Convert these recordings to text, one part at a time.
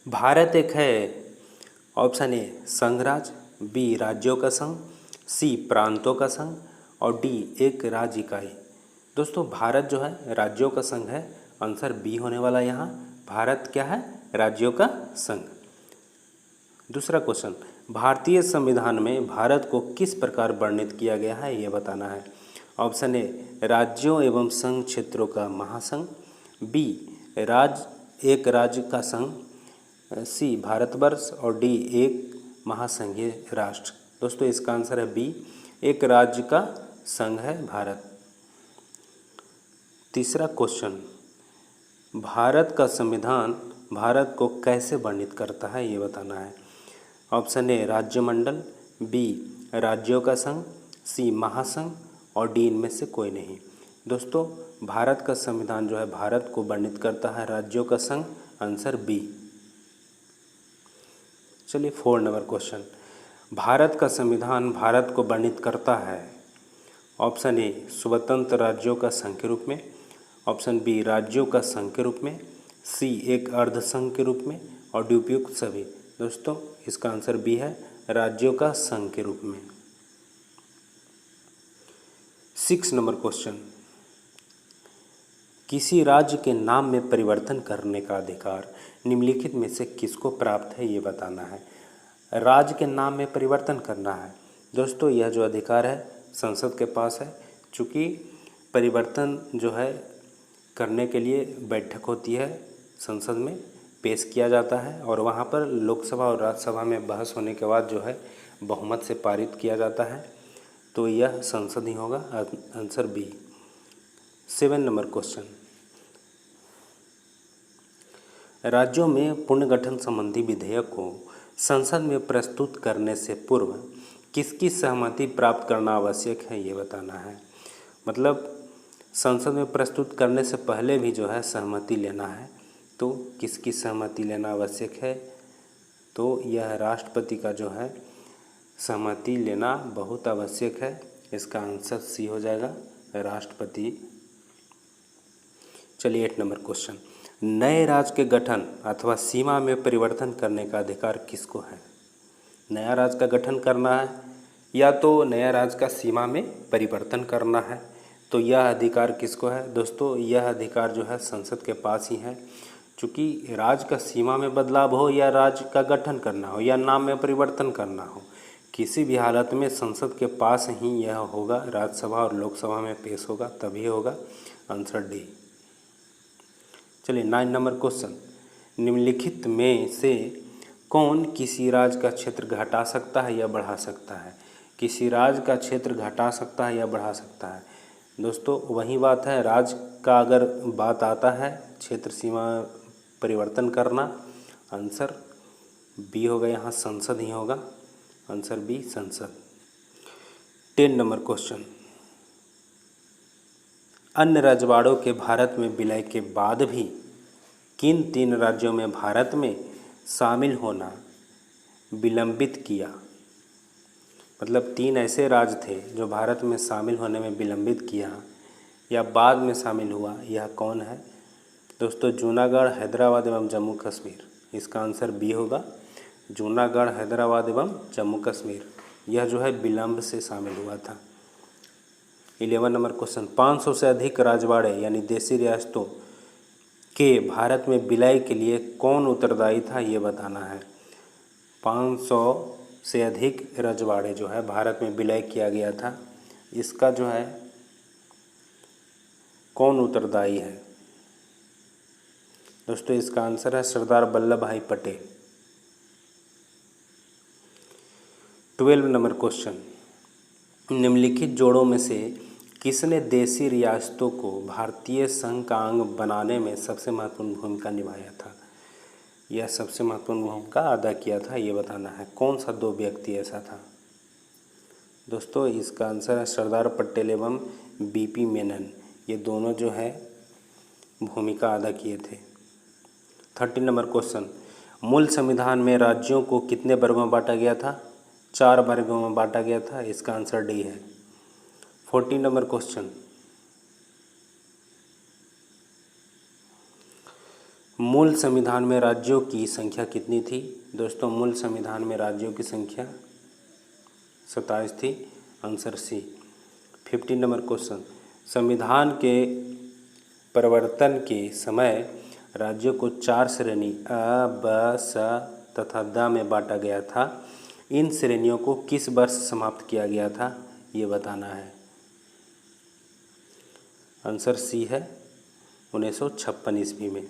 भारत एक है, option A संघराज्य, बी राज्यों का संघ, सी प्रांतों का संघ और डी एक राज्य इकाई। दोस्तों भारत जो है राज्यों का संघ है, आंसर बी होने वाला यहाँ। भारत क्या है? राज्यों का संघ। दूसरा क्वेश्चन, भारतीय संविधान में भारत को किस प्रकार वर्णित किया गया है, ये बताना है। ऑप्शन ए राज्यों एवं संघ क्षेत्रों का महासंघ, बी एक राज्य का संघ, सी भारतवर्ष और डी एक महासंघीय राष्ट्र। दोस्तों इसका आंसर है बी, एक राज्य का संघ है भारत। तीसरा क्वेश्चन, भारत का संविधान भारत को कैसे वर्णित करता है, ये बताना है। ऑप्शन ए राज्यमंडल, बी राज्यों का संघ, सी महासंघ और डी इनमें से कोई नहीं। दोस्तों भारत का संविधान जो है भारत को वर्णित करता है राज्यों का संघ, आंसर बी। चलिए 4 नंबर क्वेश्चन, भारत का संविधान भारत को वर्णित करता है। ऑप्शन ए स्वतंत्र राज्यों का संघ के रूप में, ऑप्शन बी राज्यों का संघ के रूप में, सी एक अर्ध संघ के रूप में और डी उपयुक्त सभी। दोस्तों इसका आंसर बी है, राज्यों का संघ के रूप में। 6 नंबर क्वेश्चन, किसी राज्य के नाम में परिवर्तन करने का अधिकार निम्नलिखित में से किसको प्राप्त है, ये बताना है। राज्य के नाम में परिवर्तन करना है। दोस्तों यह जो अधिकार है संसद के पास है, चूँकि परिवर्तन जो है करने के लिए बैठक होती है, संसद में पेश किया जाता है और वहाँ पर लोकसभा और राज्यसभा में बहस होने के बाद जो है बहुमत से पारित किया जाता है, तो यह संसद ही होगा, आंसर बी। 7 नंबर क्वेश्चन, राज्यों में पुनर्गठन संबंधी विधेयक को संसद में प्रस्तुत करने से पूर्व किसकी सहमति प्राप्त करना आवश्यक है, ये बताना है। मतलब संसद में प्रस्तुत करने से पहले भी जो है सहमति लेना है, तो किसकी सहमति लेना आवश्यक है, तो यह राष्ट्रपति का जो है सहमति लेना बहुत आवश्यक है। इसका आंसर सी हो जाएगा, राष्ट्रपति। चलिए 8 नंबर क्वेश्चन, नए राज्य के गठन अथवा सीमा में परिवर्तन करने का अधिकार किसको है। नया राज्य का गठन करना है या तो नया राज्य का सीमा में परिवर्तन करना है, तो यह अधिकार किसको है। दोस्तों यह अधिकार जो है संसद के पास ही है, चूँकि राज्य का सीमा में बदलाव हो या राज्य का गठन करना हो या नाम में परिवर्तन करना हो, किसी भी हालत में संसद के पास ही यह होगा, राज्यसभा और लोकसभा में पेश होगा तभी होगा, आंसर डी। चलिए 9 नंबर क्वेश्चन, निम्नलिखित में से कौन किसी राज्य का क्षेत्र घटा सकता है या बढ़ा सकता है। किसी राज्य का क्षेत्र घटा सकता है या बढ़ा सकता है। दोस्तों वही बात है, राज्य का अगर बात आता है क्षेत्र सीमा परिवर्तन करना, आंसर बी होगा, यहाँ संसद ही होगा, आंसर बी संसद। 10 नंबर क्वेश्चन, अन्य रजवाड़ों के भारत में विलय के बाद भी किन 3 राज्यों में भारत में शामिल होना विलंबित किया। मतलब 3 ऐसे राज्य थे जो भारत में शामिल होने में विलंबित किया या बाद में शामिल हुआ, यह कौन है। दोस्तों जूनागढ़, हैदराबाद एवं जम्मू कश्मीर। इसका आंसर बी होगा, जूनागढ़, हैदराबाद एवं जम्मू कश्मीर, यह जो है विलंब से शामिल हुआ था। 11 नंबर क्वेश्चन, 500 से अधिक रजवाड़े यानी देशी रियासतों के भारत में विलय के लिए कौन उत्तरदायी था, ये बताना है। 500 से अधिक रजवाड़े जो है भारत में विलय किया गया था, इसका जो है कौन उत्तरदायी है। दोस्तों इसका आंसर है सरदार वल्लभ भाई पटेल। 12 नंबर क्वेश्चन, निम्नलिखित जोड़ों में से किसने देशी रियासतों को भारतीय संघ का अंग बनाने में सबसे महत्वपूर्ण भूमिका निभाया था, यह सबसे महत्वपूर्ण भूमिका अदा किया था, ये बताना है। कौन सा 2 व्यक्ति ऐसा था। दोस्तों इसका आंसर है सरदार पटेल एवं बीपी मेनन, ये दोनों जो है भूमिका अदा किए थे। 13 नंबर क्वेश्चन, मूल संविधान में राज्यों को कितने वर्गों में बांटा गया था। 4 वर्गों में बांटा गया था, इसका आंसर डी है। 14 नंबर क्वेश्चन, मूल संविधान में राज्यों की संख्या कितनी थी? दोस्तों मूल संविधान में राज्यों की संख्या 27 थी। Answer C. 15 नंबर क्वेश्चन, संविधान के परिवर्तन के समय राज्यों को 4 श्रेणी अ, ब, स तथा द में बांटा गया था। इन श्रेणियों को किस वर्ष समाप्त किया गया था, ये बताना है। आंसर सी है 1956 ईस्वी में।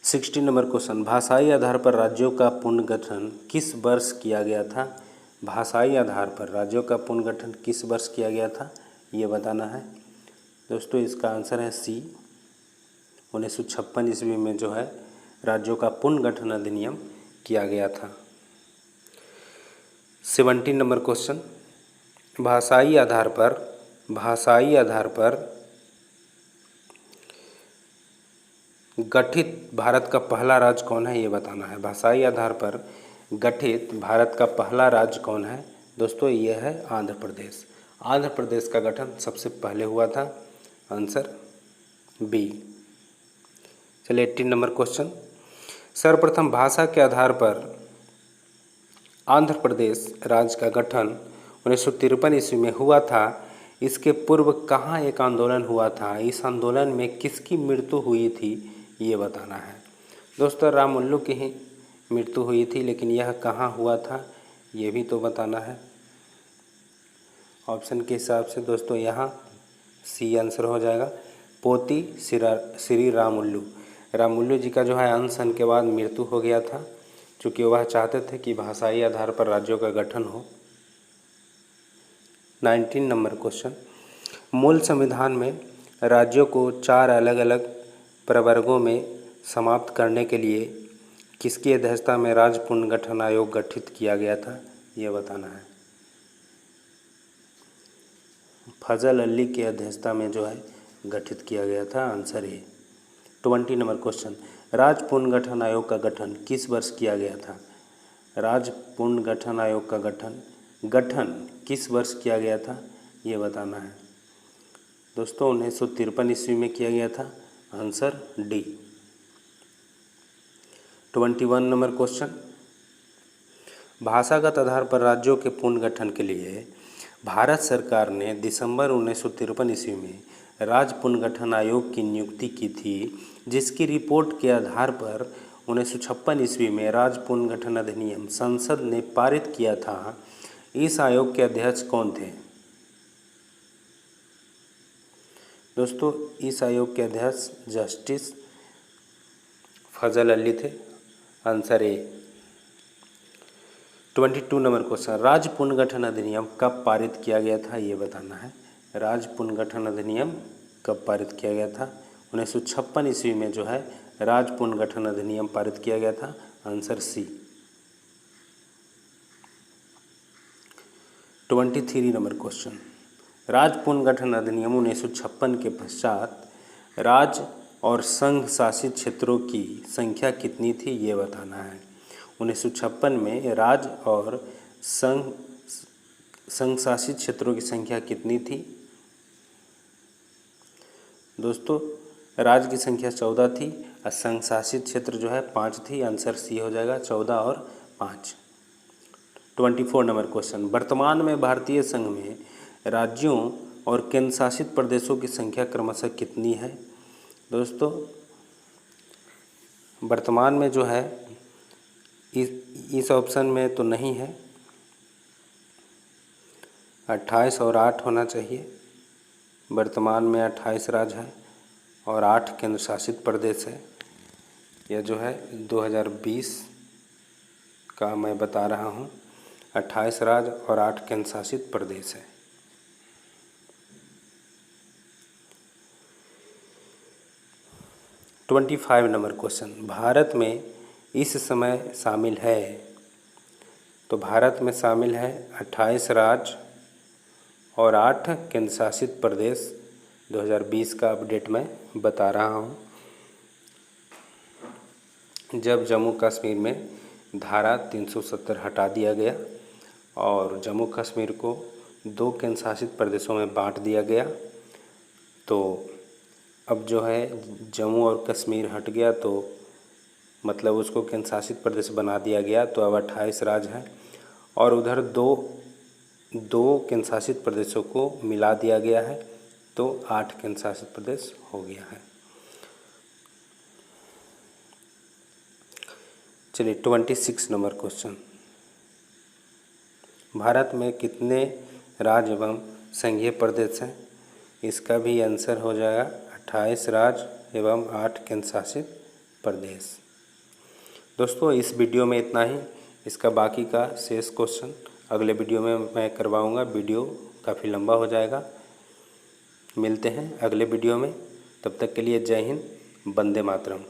16 नंबर क्वेश्चन, भाषाई आधार पर राज्यों का पुनर्गठन किस वर्ष किया गया था? भाषाई आधार पर राज्यों का पुनर्गठन किस वर्ष किया गया था, ये बताना है। दोस्तों इसका आंसर है सी। 1956 ईस्वी में जो है राज्यों का पुनर्गठन अधिनियम किया गया था। 17 नंबर क्वेश्चन, भाषाई आधार पर गठित भारत का पहला राज्य कौन है, ये बताना है। भाषाई आधार पर गठित भारत का पहला राज्य कौन है? दोस्तों ये है आंध्र प्रदेश। आंध्र प्रदेश का गठन सबसे पहले हुआ था। Answer B. चलिए 18 नंबर क्वेश्चन, सर्वप्रथम भाषा के आधार पर आंध्र प्रदेश राज्य का गठन 1953 ईस्वी में हुआ था। इसके पूर्व कहाँ एक आंदोलन हुआ था? इस आंदोलन में किसकी मृत्यु हुई थी, ये बताना है। दोस्तों रामुल्लू की ही मृत्यु हुई थी, लेकिन यह कहाँ हुआ था, ये भी तो बताना है। ऑप्शन के हिसाब से दोस्तों यहाँ सी आंसर हो जाएगा। पोती श्री रामुल्लू जी का जो है अनशन के बाद मृत्यु हो गया था, चूँकि वह चाहते थे कि भाषाई आधार पर राज्यों का गठन हो। 19 नंबर क्वेश्चन, मूल संविधान में राज्यों को 4 अलग अलग प्रवर्गों में समाप्त करने के लिए किसकी अध्यक्षता में राज्य पुनर्गठन आयोग गठित किया गया था, ये बताना है। फजल अली की अध्यक्षता में जो है गठित किया गया था। Answer A. 20 नंबर क्वेश्चन, राज्य पुनर्गठन आयोग का गठन किस वर्ष किया गया था? राज्य पुनर्गठन आयोग का गठन किस वर्ष किया गया था, ये बताना है। दोस्तों 1953 ईस्वी में किया गया था। Answer D. 21 नंबर क्वेश्चन, भाषागत आधार पर राज्यों के पुनर्गठन के लिए भारत सरकार ने दिसंबर 1953 ईस्वी में राज्य पुनर्गठन आयोग की नियुक्ति की थी, जिसकी रिपोर्ट के आधार पर 1956 ईस्वी में राज्य पुनर्गठन अधिनियम संसद ने पारित किया था। इस आयोग के अध्यक्ष कौन थे? दोस्तों इस आयोग के अध्यक्ष जस्टिस फजल अली थे। Answer A. 22 नंबर क्वेश्चन, राज्य पुनर्गठन अधिनियम कब पारित किया गया था, ये बताना है। राज्य पुनर्गठन अधिनियम कब पारित किया गया था? 1956 ईस्वी में जो है राज्य पुनर्गठन अधिनियम पारित किया गया था। Answer C. 23 नंबर क्वेश्चन, राज्य पुनर्गठन अधिनियम 1956 के पश्चात राज्य और संघ शासित क्षेत्रों की संख्या कितनी थी, ये बताना है। 1956 में राज्य और संघ शासित क्षेत्रों की संख्या कितनी थी? दोस्तों राज्य की संख्या 14 थी और संघ शासित क्षेत्र जो है 5 थी। आंसर सी हो जाएगा, 14 और 5। 24 नंबर क्वेश्चन, वर्तमान में भारतीय संघ में राज्यों और केंद्र शासित प्रदेशों की संख्या क्रमशः कितनी है? दोस्तों वर्तमान में जो है इस ऑप्शन में तो नहीं है, 28 और 8 होना चाहिए। वर्तमान में 28 राज्य है और 8 केंद्र शासित प्रदेश है। यह जो है 2020 का मैं बता रहा हूँ। 28 राज्य और 8 केंद्र शासित प्रदेश है। ट्वेंटी 25 नंबर क्वेश्चन, भारत में इस समय शामिल है? तो भारत में शामिल है 28 राज्य और 8 केंद्र शासित प्रदेश। 2020 का अपडेट मैं बता रहा हूँ। जब जम्मू कश्मीर में धारा 370 हटा दिया गया और जम्मू कश्मीर को 2 केंद्र शासित प्रदेशों में बांट दिया गया, तो अब जो है जम्मू और कश्मीर हट गया, तो मतलब उसको केंद्र शासित प्रदेश बना दिया गया, तो अब 28 राज्य हैं। और उधर दो केंद्र शासित प्रदेशों को मिला दिया गया है, तो 8 केंद्र शासित प्रदेश हो गया है। चलिए 26 नंबर क्वेश्चन, भारत में कितने राज्य एवं संघीय प्रदेश हैं? इसका भी आंसर हो जाएगा 28 राज्य एवं 8 केंद्र शासित प्रदेश। दोस्तों इस वीडियो में इतना ही। इसका बाकी का शेष क्वेश्चन अगले वीडियो में मैं करवाऊंगा। वीडियो काफ़ी लंबा हो जाएगा। मिलते हैं अगले वीडियो में, तब तक के लिए जय हिंद, वंदे मातरम।